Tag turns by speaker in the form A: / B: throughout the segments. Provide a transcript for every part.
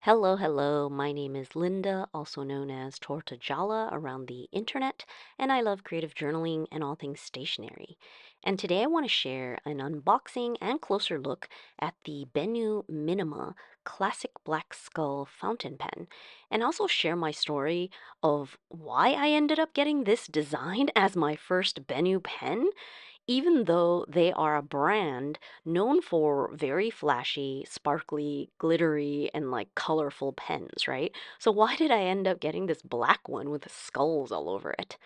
A: Hello, hello. My name is Linda, also known as Tortajala around the internet, and I love creative journaling and all things stationery. And today I want to share an unboxing and closer look at the Benu Minima Classic Black Skull fountain pen, and also share my story of why I ended up getting this design as my first Benu pen even though they are a brand known for very flashy, sparkly, glittery, and like colorful pens, right? So why did I end up getting this black one with skulls all over it?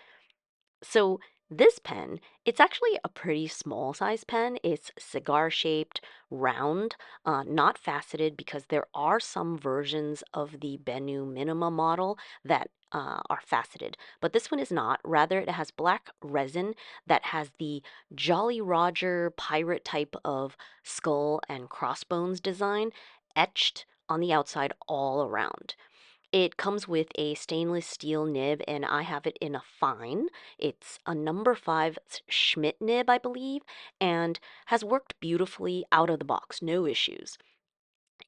A: So this pen, it's actually a pretty small size pen. It's cigar shaped, round, not faceted because there are some versions of the Benu Minima model that are faceted, but this one is not. Rather, it has black resin that has the Jolly Roger pirate type of skull and crossbones design etched on the outside all around. It comes with a stainless steel nib, and I have it in a fine. It's a number 5 Schmidt nib, I believe, and has worked beautifully out of the box, no issues.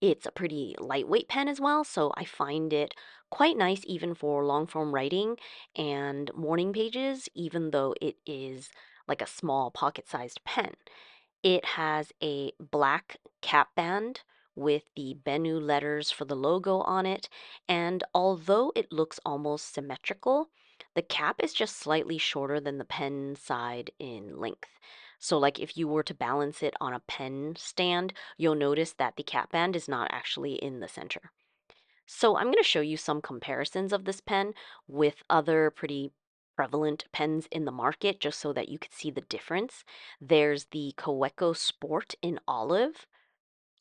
A: It's a pretty lightweight pen as well, so I find it quite nice even for long form writing and morning pages, even though it is like a small pocket sized pen. It has a black cap band with the Benu letters for the logo on it, and although it looks almost symmetrical, the cap is just slightly shorter than the pen side in length. So, like if you were to balance it on a pen stand, you'll notice that the cap band is not actually in the center. So, I'm going to show you some comparisons of this pen with other pretty prevalent pens in the market just so that you could see the difference. There's the Kaweco Sport in olive,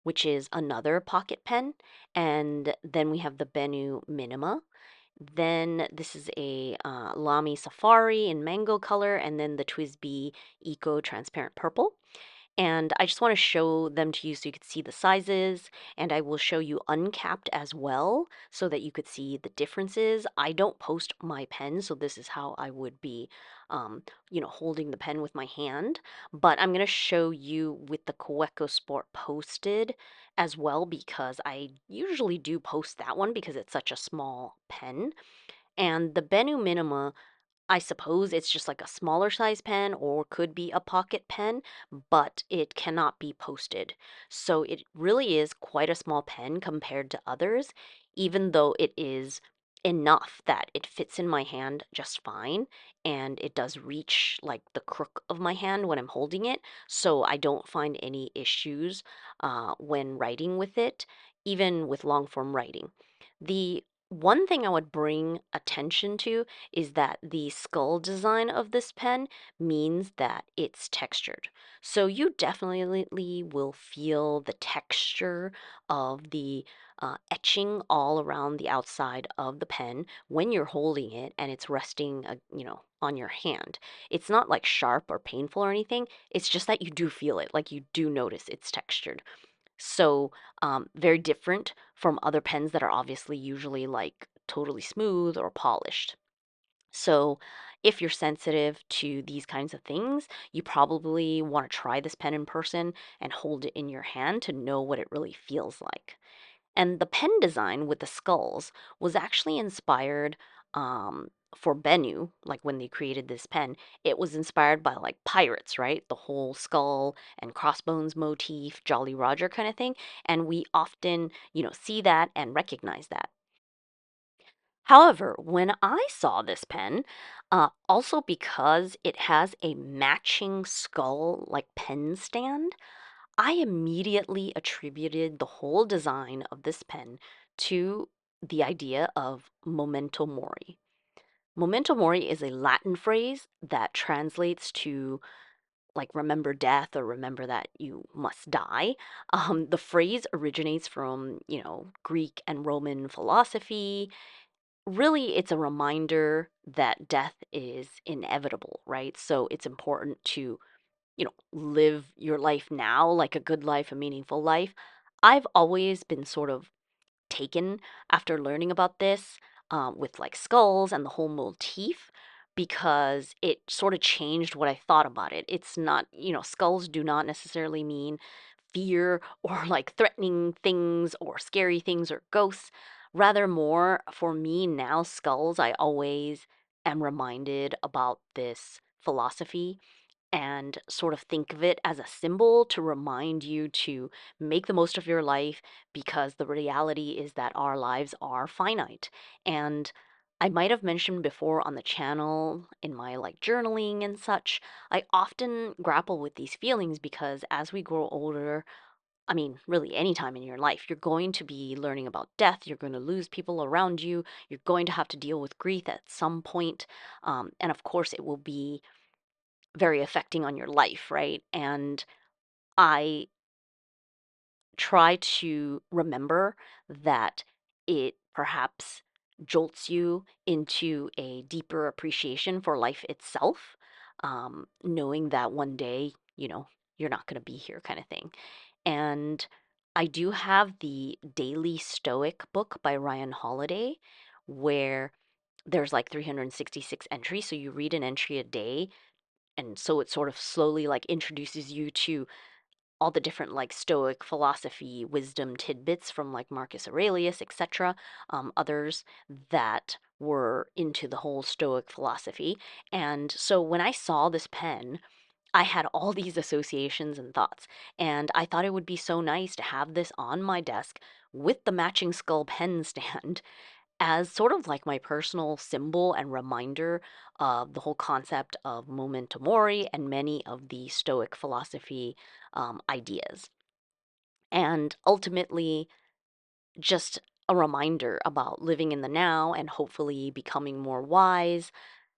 A: which is another pocket pen, and then we have the Benu Minima. Then this is a Lamy Safari in mango color, and then the Twisby Eco Transparent Purple. And I just want to show them to you so you could see the sizes, and I will show you uncapped as well so that you could see the differences. I don't post my pen, so this is how I would be, holding the pen with my hand. But I'm going to show you with the Kaweco Sport posted as well because I usually do post that one because it's such a small pen. And the Benu Minima, I suppose it's just like a smaller size pen or could be a pocket pen, but it cannot be posted. So it really is quite a small pen compared to others, even though it is enough that it fits in my hand just fine and it does reach like the crook of my hand when I'm holding it. So I don't find any issues when writing with it, even with long form writing. The one thing I would bring attention to is that the skull design of this pen means that it's textured. So you definitely will feel the texture of the etching all around the outside of the pen when you're holding it and it's resting, on your hand. It's not like sharp or painful or anything. It's just that you do feel it, like you do notice it's textured. So, very different from other pens that are obviously usually like totally smooth or polished. So, if you're sensitive to these kinds of things, you probably want to try this pen in person and hold it in your hand to know what it really feels like. And the pen design with the skulls was actually inspired for Benu, like when they created this pen, it was inspired by like pirates, right? The whole skull and crossbones motif, Jolly Roger kind of thing. And we often, see that and recognize that. However, when I saw this pen, also because it has a matching skull like pen stand, I immediately attributed the whole design of this pen to the idea of Momento Mori. Memento Mori is a Latin phrase that translates to like remember death or remember that you must die. The phrase originates from, Greek and Roman philosophy. Really, it's a reminder that death is inevitable, right? So it's important to live your life now like a good life, a meaningful life. I've always been sort of taken after learning about this with like skulls and the whole motif because it sort of changed what I thought about it. It's not, skulls do not necessarily mean fear or like threatening things or scary things or ghosts. Rather, more for me now, skulls, I always am reminded about this philosophy and sort of think of it as a symbol to remind you to make the most of your life because the reality is that our lives are finite. And I might have mentioned before on the channel in my like journaling and such, I often grapple with these feelings because as we grow older, I mean, really, any time in your life, you're going to be learning about death. You're going to lose people around you. You're going to have to deal with grief at some point. And of course, it will be very affecting on your life, right? And I try to remember that it perhaps jolts you into a deeper appreciation for life itself, knowing that one day, you're not going to be here, kind of thing. And I do have the Daily Stoic book by Ryan Holiday, where there's like 366 entries. So you read an entry a day, and so it sort of slowly like introduces you to all the different like stoic philosophy wisdom tidbits from like Marcus Aurelius, etc., others that were into the whole stoic philosophy. And so when I saw this pen, I had all these associations and thoughts, and I thought it would be so nice to have this on my desk with the matching skull pen stand as sort of like my personal symbol and reminder of the whole concept of Momento Mori and many of the Stoic philosophy ideas. And ultimately, just a reminder about living in the now and hopefully becoming more wise,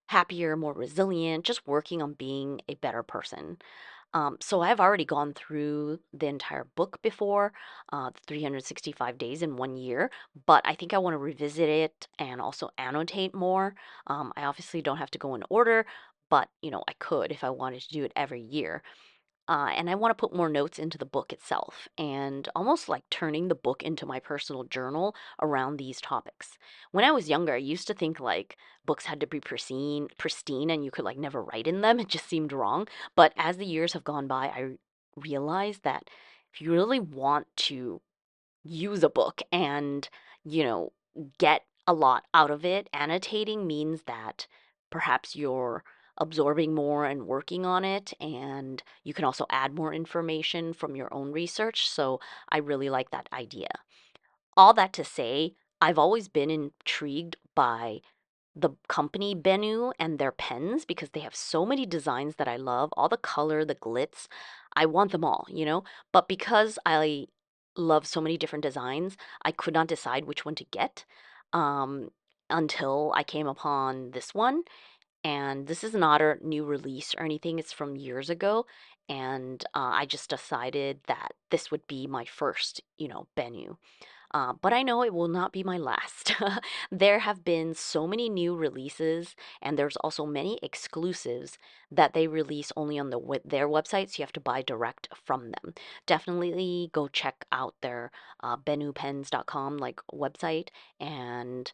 A: happier, more resilient, just working on being a better person. So I've already gone through the entire book before, 365 days in 1 year, but I think I want to revisit it and also annotate more. I obviously don't have to go in order, but I could if I wanted to do it every year. And I want to put more notes into the book itself and almost like turning the book into my personal journal around these topics. When I was younger, I used to think like books had to be pristine and you could like never write in them. It just seemed wrong. But as the years have gone by, I realized that if you really want to use a book and, you know, get a lot out of it. Annotating means that perhaps you're absorbing more and working on it, and you can also add more information from your own research. So I really like that idea. All that to say, I've always been intrigued by the company Benu and their pens because they have so many designs that I love, all the color, the glitz. I want them all. But because I love so many different designs, I could not decide which one to get um, until I came upon this one. And this is not a new release or anything, it's from years ago. And I just decided that this would be my first, Benu. But I know it will not be my last. There have been so many new releases, and there's also many exclusives that they release only on their website, so you have to buy direct from them. Definitely go check out their benupens.com like website and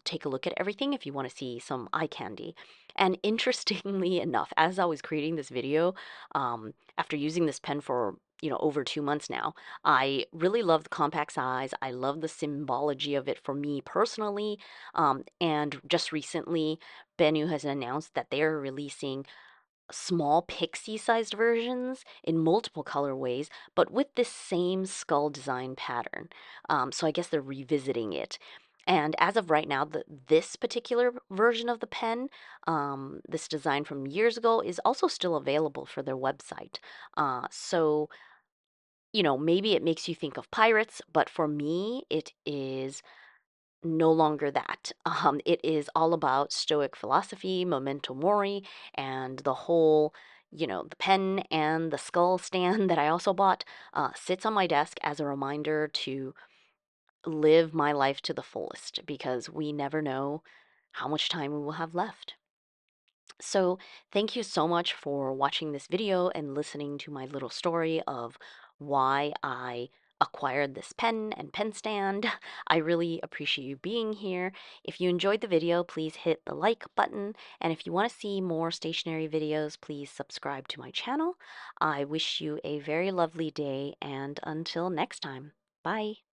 A: take a look at everything if you want to see some eye candy. And interestingly enough, as I was creating this video, after using this pen for over 2 months now, I really love the compact size. I love the symbology of it for me personally. And just recently, Benu has announced that they're releasing small pixie-sized versions in multiple colorways, but with this same skull design pattern. So I guess they're revisiting it. And as of right now, this particular version of the pen, this design from years ago, is also still available for their website. So maybe it makes you think of pirates, but for me, it is no longer that. It is all about Stoic philosophy, Memento Mori, and the whole, the pen and the skull stand that I also bought sits on my desk as a reminder to live my life to the fullest because we never know how much time we will have left. So, thank you so much for watching this video and listening to my little story of why I acquired this pen and pen stand. I really appreciate you being here. If you enjoyed the video, please hit the like button. And if you want to see more stationery videos, please subscribe to my channel. I wish you a very lovely day, and until next time, bye.